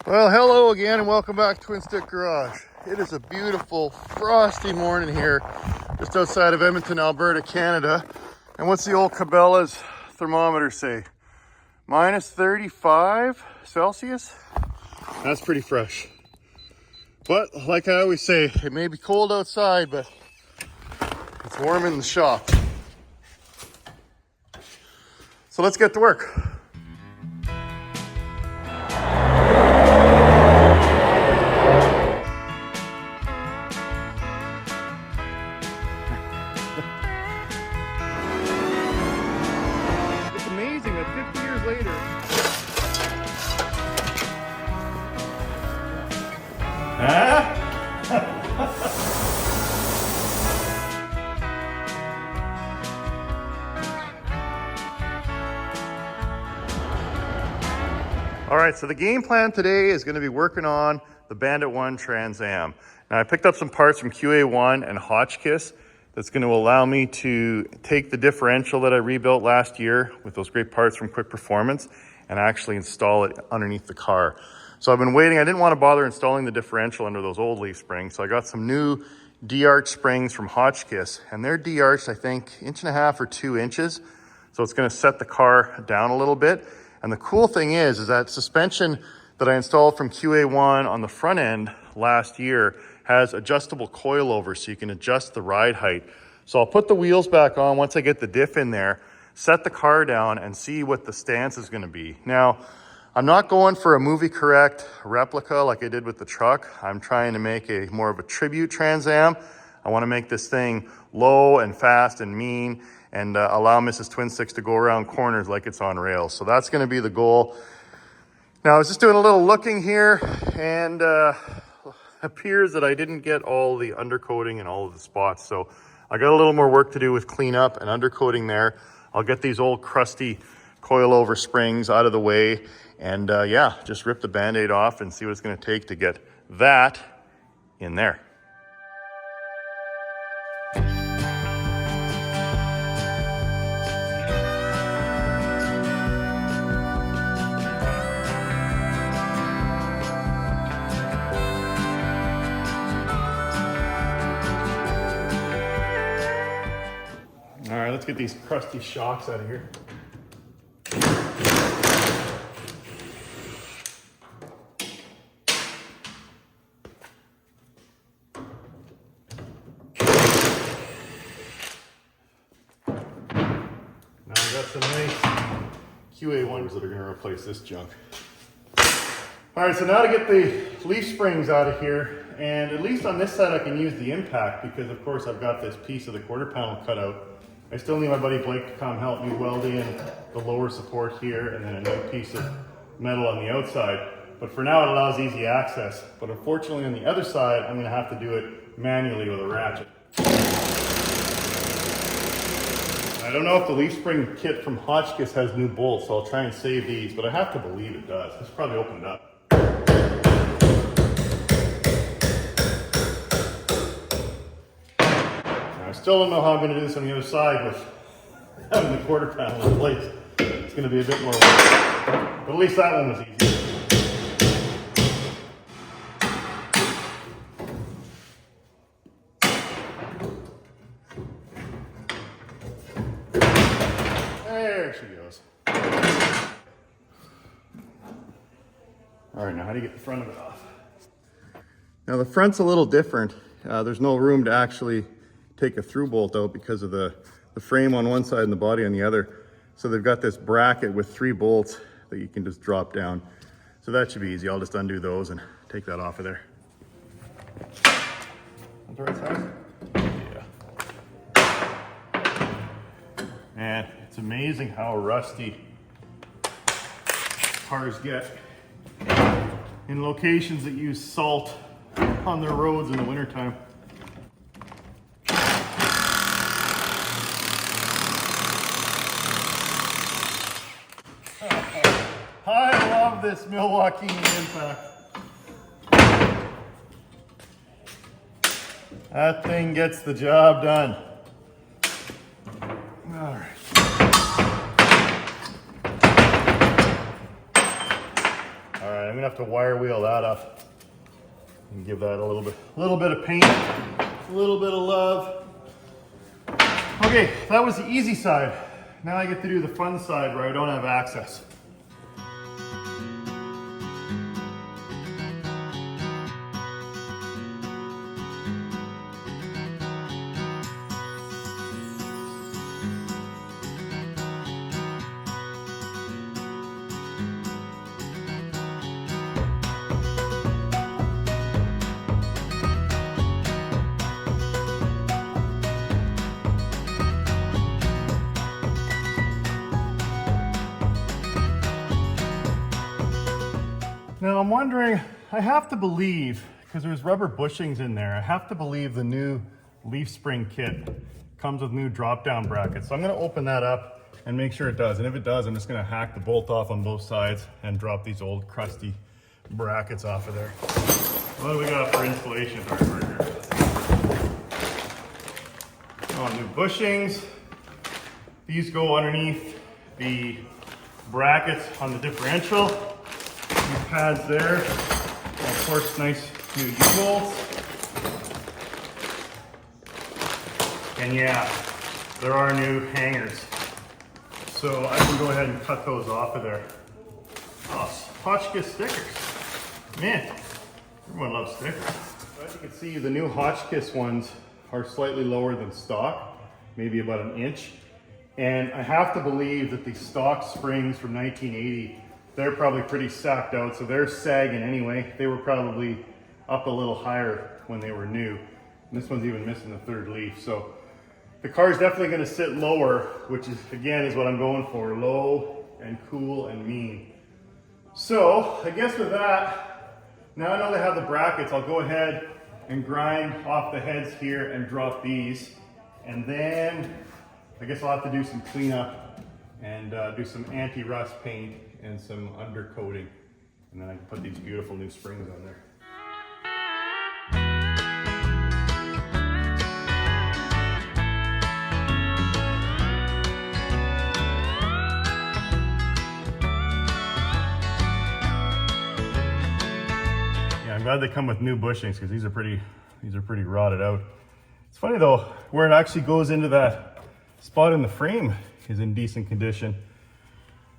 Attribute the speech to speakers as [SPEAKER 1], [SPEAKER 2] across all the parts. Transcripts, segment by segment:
[SPEAKER 1] Well, hello again and welcome back to Twin Stick Garage. It is a beautiful frosty morning here just outside of Edmonton, Alberta, Canada. And what's the old Cabela's thermometer say? Minus 35 Celsius? That's pretty fresh. But like I always say, it may be cold outside, but it's warm in the shop. So let's get to work. It's amazing that 50 years later, All right, so the game plan today is going to be working on the Bandit One TransAm. Now I picked up some parts from QA1 and Hotchkis that's going to allow me to take the differential that I rebuilt last year with those great parts from Quick Performance and actually install it underneath the car. So I've been waiting. I didn't want to bother installing the differential under those old leaf springs, so I got some new D-arch springs from Hotchkis, and they're D-arched, I think, 1.5 or 2 inches. So it's going to set the car down a little bit. And the cool thing is that suspension that I installed from QA1 on the front end last year has adjustable coilover, so you can adjust the ride height. So I'll put the wheels back on once I get the diff in there, set the car down, and see what the stance is going to be. Now, I'm not going for a movie correct replica like I did with the truck. I'm trying to make a more of a tribute Trans Am. I want to make this thing low and fast and mean and allow Mrs. Twin Sticks to go around corners like it's on rails. So that's going to be the goal. Now I was just doing a little looking here, and appears that I didn't get all the undercoating and all of the spots. So I got a little more work to do with cleanup and undercoating there. I'll get these old crusty coilover springs out of the way, and yeah, just rip the Band-Aid off and see what it's going to take to get that in there. All right, let's get these crusty shocks out of here. Now I've got some nice QA ones that are going to replace this junk. All right, so now to get the leaf springs out of here, and at least on this side I can use the impact because of course I've got this piece of the quarter panel cut out. I still need my buddy Blake to come help me weld in the lower support here and then a new piece of metal on the outside. But for now it allows easy access. But unfortunately on the other side, I'm gonna have to do it manually with a ratchet. I don't know if the leaf spring kit from Hotchkis has new bolts, so I'll try and save these, but I have to believe it does. It's probably opened up. I still don't know how I'm going to do this on the other side with having the quarter panel in place. It's going to be a bit more work, but at least that one was easy. There she goes. All right, now how do you get the front of it off? Now the front's a little different. There's no room to actually take a through bolt out because of the frame on one side and the body on the other. So they've got this bracket with 3 bolts that you can just drop down. So that should be easy. I'll just undo those and take that off of there. The right size? Yeah. Man, it's amazing how rusty cars get in locations that use salt on their roads in the wintertime. I love this Milwaukee impact. That thing gets the job done. All right. All right, I'm gonna have to wire wheel that up and give that a little bit of paint, a little bit of love. Okay, that was the easy side. Now I get to do the fun side where I don't have access. Now I'm wondering, I have to believe, because there's rubber bushings in there, I have to believe the new leaf spring kit comes with new drop down brackets. So I'm gonna open that up and make sure it does. And if it does, I'm just gonna hack the bolt off on both sides and drop these old crusty brackets off of there. What do we got for installation hardware here? Oh, new bushings. These go underneath the brackets on the differential. New pads there. And of course, nice new U-bolts. And yeah, there are new hangers. So I can go ahead and cut those off of there. Oh, Hotchkis stickers. Man, everyone loves stickers. As you can see, the new Hotchkis ones are slightly lower than stock, maybe about an inch. And I have to believe that the stock springs from 1980, they're probably pretty sacked out, so they're sagging anyway. They were probably up a little higher when they were new. And this one's even missing the third leaf. So the car's definitely gonna sit lower, which is, again, is what I'm going for. Low and cool and mean. So I guess with that, now I know they have the brackets, I'll go ahead and grind off the heads here and drop these. And then I guess I'll have to do some cleanup and do some anti-rust paint and some undercoating. And then I can put these beautiful new springs on there. Yeah, I'm glad they come with new bushings because these are pretty rotted out. It's funny though, where it actually goes into that spot in the frame is in decent condition.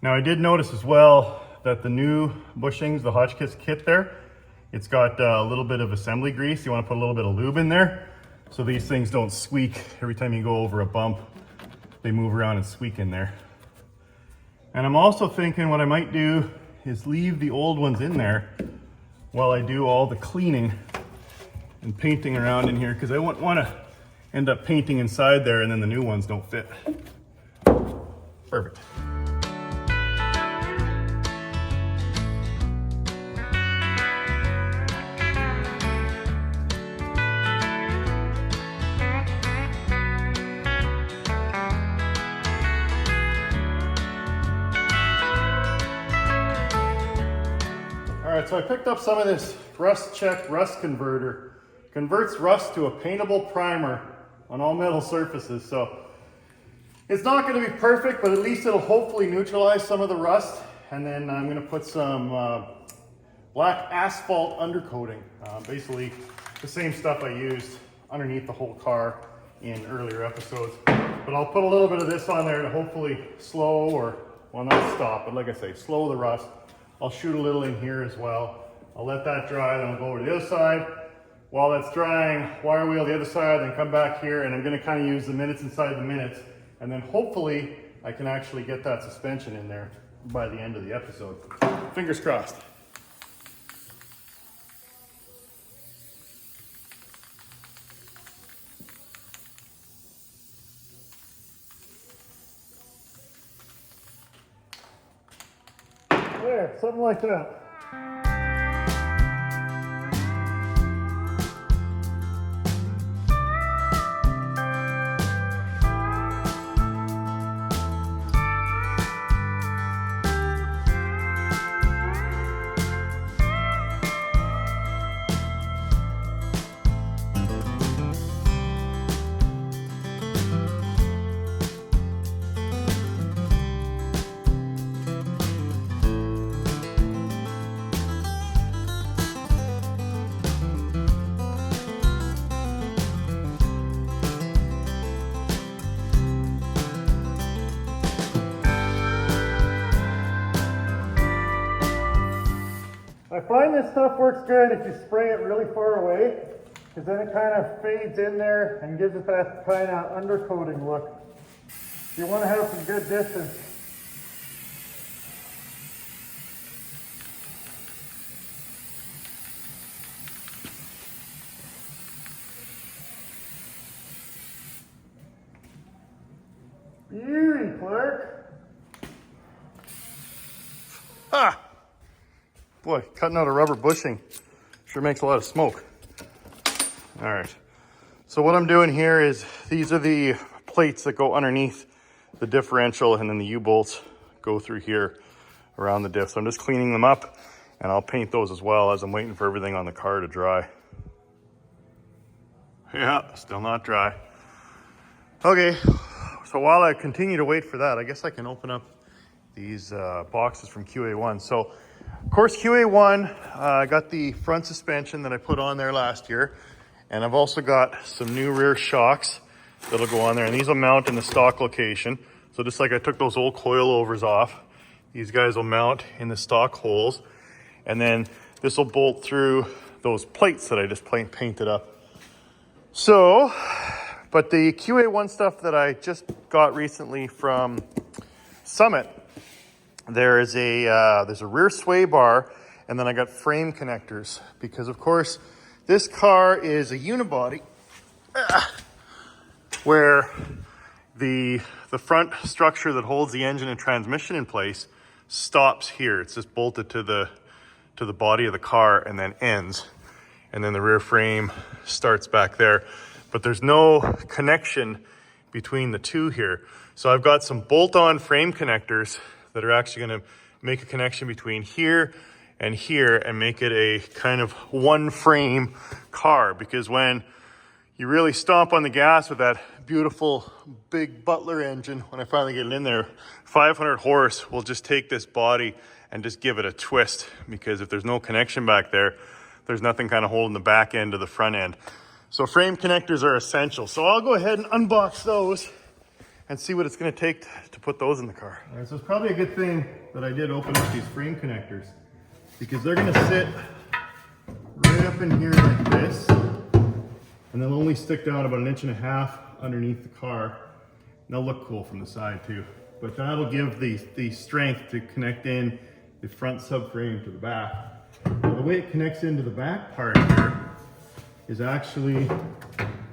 [SPEAKER 1] Now I did notice as well that the new bushings, the Hotchkis kit there, it's got a little bit of assembly grease. You want to put a little bit of lube in there so these things don't squeak every time you go over a bump. They move around and squeak in there. And I'm also thinking what I might do is leave the old ones in there while I do all the cleaning and painting around in here, because I wouldn't want to end up painting inside there and then the new ones don't fit. Perfect. All right, so I picked up some of this Rust Check Rust Converter. Converts rust to a paintable primer on all metal surfaces. So it's not going to be perfect, but at least it'll hopefully neutralize some of the rust. And then I'm going to put some black asphalt undercoating. Basically the same stuff I used underneath the whole car in earlier episodes. But I'll put a little bit of this on there to hopefully slow, or, well, not stop, but like I say, slow the rust. I'll shoot a little in here as well. I'll let that dry, then I'll go over to the other side. While that's drying, wire wheel the other side, then come back here, and I'm gonna kind of use the minutes inside the minutes, and then hopefully I can actually get that suspension in there by the end of the episode. Fingers crossed. There, something like that. I find this stuff works good if you spray it really far away, because then it kind of fades in there and gives it that kind of undercoating look. You want to have some good distance. Beauty, Clark. Ah! Boy, cutting out a rubber bushing sure makes a lot of smoke. All right. So what I'm doing here is, these are the plates that go underneath the differential, and then the U-bolts go through here around the diff. So I'm just cleaning them up, and I'll paint those as well as I'm waiting for everything on the car to dry. Yeah, still not dry. Okay. So while I continue to wait for that, I guess I can open up these boxes from QA1. So, of course, QA1, I got the front suspension that I put on there last year, and I've also got some new rear shocks that'll go on there, and these will mount in the stock location. So just like I took those old coilovers off, these guys will mount in the stock holes, and then this will bolt through those plates that I just painted up. So, but the QA1 stuff that I just got recently from Summit, there's a rear sway bar, and then I got frame connectors, because of course this car is a unibody where the front structure that holds the engine and transmission in place stops here. It's just bolted to the body of the car and then ends, and then the rear frame starts back there. But there's no connection between the two here. So I've got some bolt-on frame connectors that are actually gonna make a connection between here and here and make it a kind of one frame car. Because when you really stomp on the gas with that beautiful big Butler engine, when I finally get it in there, 500 horse will just take this body and just give it a twist. Because if there's no connection back there, there's nothing kind of holding the back end to the front end. So frame connectors are essential. So I'll go ahead and unbox those and see what it's gonna take to put those in the car. All right, so it's probably a good thing that I did open up these frame connectors, because they're gonna sit right up in here like this, and they'll only stick down about 1.5 inches underneath the car. And they'll look cool from the side too. But that'll give the strength to connect in the front subframe to the back. Now, the way it connects into the back part here is actually,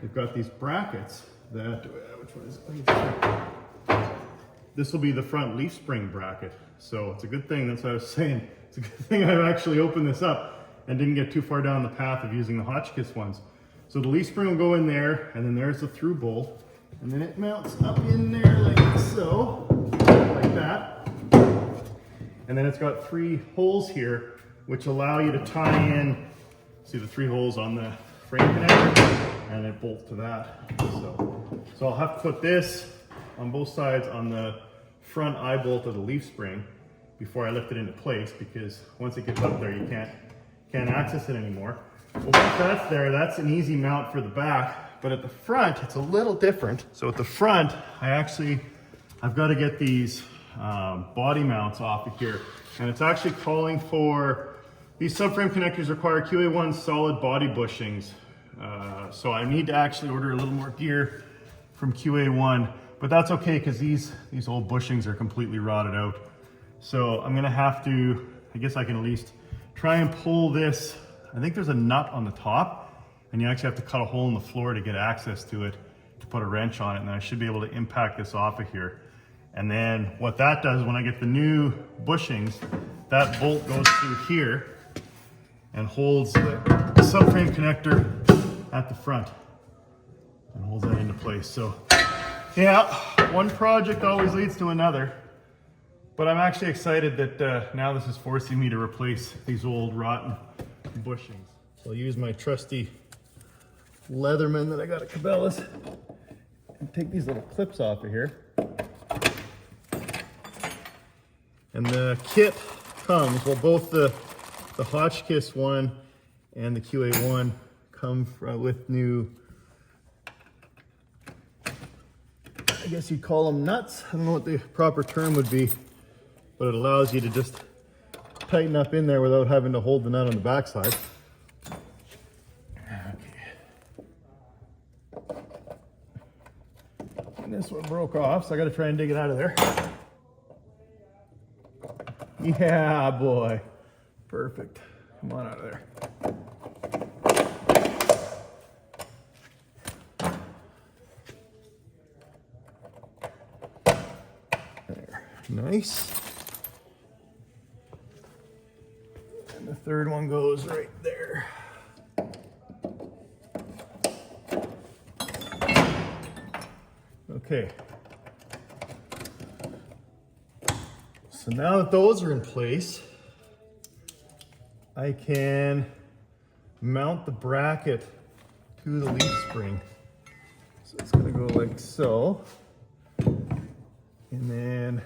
[SPEAKER 1] they've got these brackets that, which one is it? This will be the front leaf spring bracket. So it's a good thing, that's what I was saying. It's a good thing I actually opened this up and didn't get too far down the path of using the Hotchkis ones. So the leaf spring will go in there, and then there's the through bolt, and then it mounts up in there like so, like that. And then it's got 3 holes here, which allow you to tie in, see the 3 holes on the frame connector, and it bolts to that. So I'll have to put this on both sides on the front eye bolt of the leaf spring before I lift it into place, because once it gets up there, you can't access it anymore. Well, once that's there, that's an easy mount for the back. But at the front, it's a little different. So at the front, I've got to get these body mounts off of here, and it's actually calling for, these subframe connectors require QA1 solid body bushings. So I need to actually order a little more gear from QA1, but that's okay, because these old bushings are completely rotted out. So I'm gonna have to, I guess I can at least try and pull this. I think there's a nut on the top, and you actually have to cut a hole in the floor to get access to it, to put a wrench on it, and then I should be able to impact this off of here. And then what that does, when I get the new bushings, that bolt goes through here and holds the subframe connector at the front and holds that into place. So yeah, one project always leads to another, but I'm actually excited that now this is forcing me to replace these old rotten bushings. So I'll use my trusty Leatherman that I got at Cabela's and take these little clips off of here. And the kit comes, well, both the Hotchkis one and the QA1 come with new, I guess you'd call them nuts. I don't know what the proper term would be, but it allows you to just tighten up in there without having to hold the nut on the backside. And this one broke off, so I got to try and dig it out of there. Yeah, boy. Perfect. Come on out of there. There. Nice. And the third one goes right there. Okay. So now that those are in place, I can mount the bracket to the leaf spring. So it's gonna go like so. And then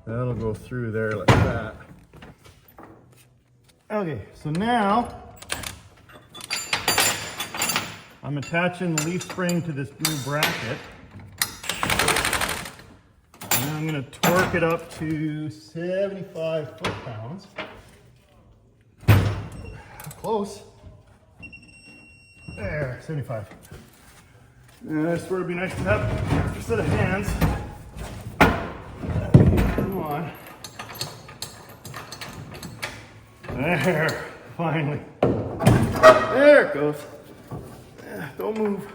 [SPEAKER 1] that'll go through there like that. Okay, so now I'm attaching the leaf spring to this new bracket. And I'm going to torque it up to 75 foot-pounds. Close. There, 75. And I swear it'd be nice to have an extra set of hands. Come on. There, finally. There it goes. Don't move.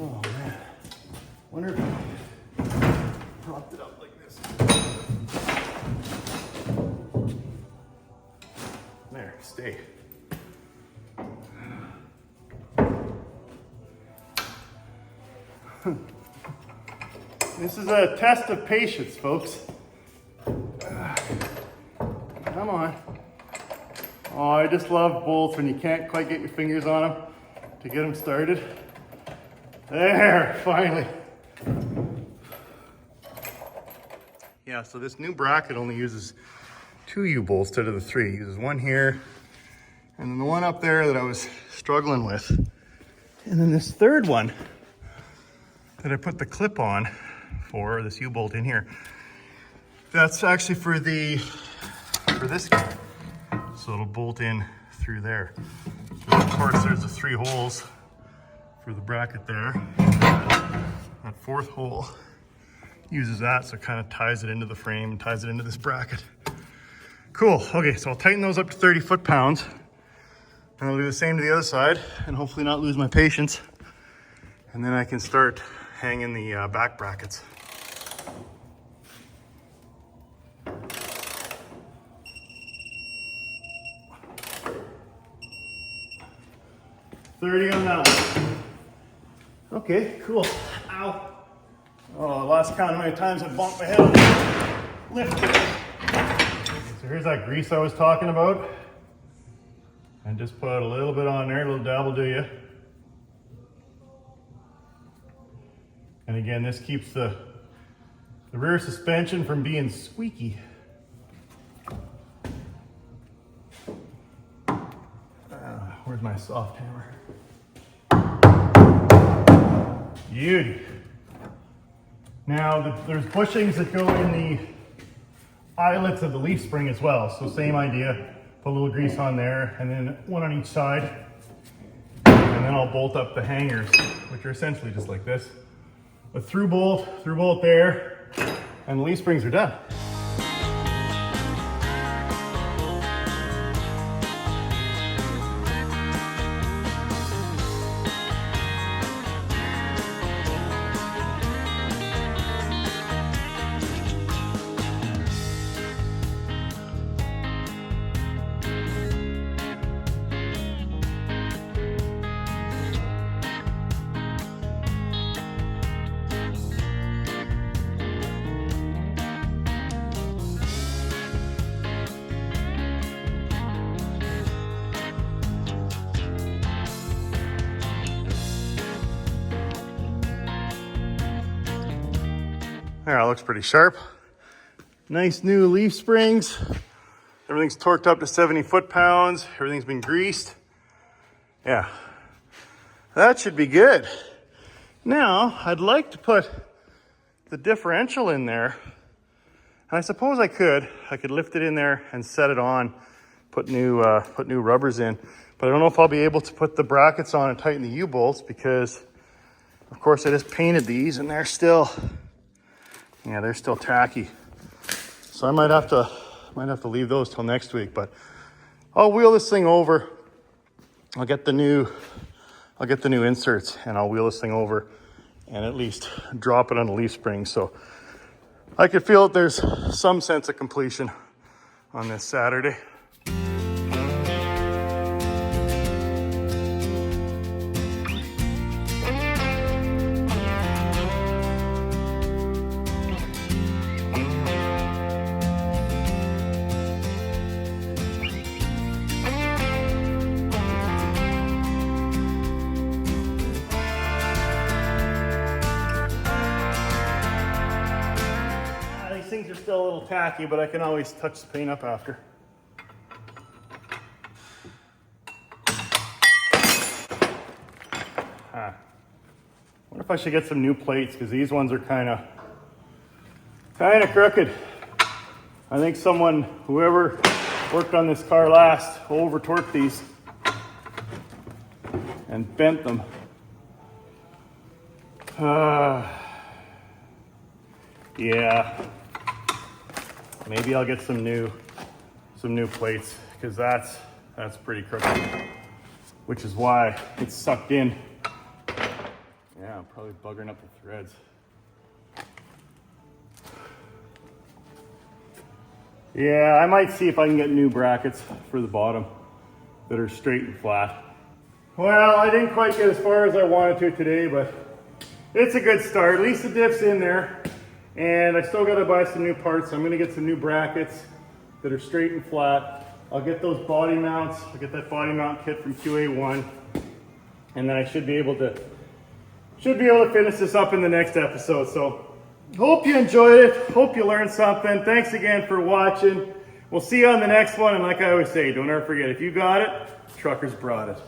[SPEAKER 1] Oh man. Wonder if I propped it up like this. There, stay. This is a test of patience, folks. Come on. Oh, I just love bolts when you can't quite get your fingers on them to get them started. There, finally. Yeah, so this new bracket only uses 2 U-bolts instead of the 3. It uses one here, and then the one up there that I was struggling with. And then this third one that I put the clip on for, this U-bolt in here, that's actually for this guy. So it'll bolt in through there. So of course there's the 3 holes for the bracket there. That 4th hole uses that, so it kind of ties it into the frame, ties it into this bracket. Cool, okay, so I'll tighten those up to 30 foot-pounds. And I'll do the same to the other side and hopefully not lose my patience. And then I can start hanging the back brackets. $30 on that one. Okay, cool. Ow. Oh, last count how many times I bumped my head on the lift. So here's that grease I was talking about. And just put a little bit on there, a little dab will do you. And again, this keeps the rear suspension from being squeaky. Where's my soft hammer? Beauty. Now, there's bushings that go in the eyelets of the leaf spring as well. So same idea, put a little grease on there and then one on each side. And then I'll bolt up the hangers, which are essentially just like this. A through bolt there, and the leaf springs are done. There, it looks pretty sharp. Nice new leaf springs. Everything's torqued up to 70 foot-pounds. Everything's been greased. Yeah, that should be good. Now, I'd like to put the differential in there. And I suppose I could lift it in there and set it on, put new rubbers in. But I don't know if I'll be able to put the brackets on and tighten the U-bolts because, of course, I just painted these and they're still tacky. So I might have to leave those till next week. But I'll wheel this thing over. I'll get the new inserts and I'll wheel this thing over and at least drop it on the leaf spring. So I could feel that there's some sense of completion on this Saturday. Things are still a little tacky, but I can always touch the paint up after. I wonder if I should get some new plates because these ones are kind of crooked. I think whoever worked on this car last, over torqued these and bent them. Yeah. Maybe I'll get some new plates because that's pretty crooked, which is why it's sucked in. Yeah, I'm probably buggering up the threads. Yeah, I might see if I can get new brackets for the bottom that are straight and flat. Well, I didn't quite get as far as I wanted to today, but it's a good start. At least the diff's in there. And I still got to buy some new parts. I'm going to get some new brackets that are straight and flat. I'll get those body mounts. I'll get that body mount kit from QA1. And then I should be able to finish this up in the next episode. So hope you enjoyed it. Hope you learned something. Thanks again for watching. We'll see you on the next one. And like I always say, don't ever forget, if you got it, truckers brought it.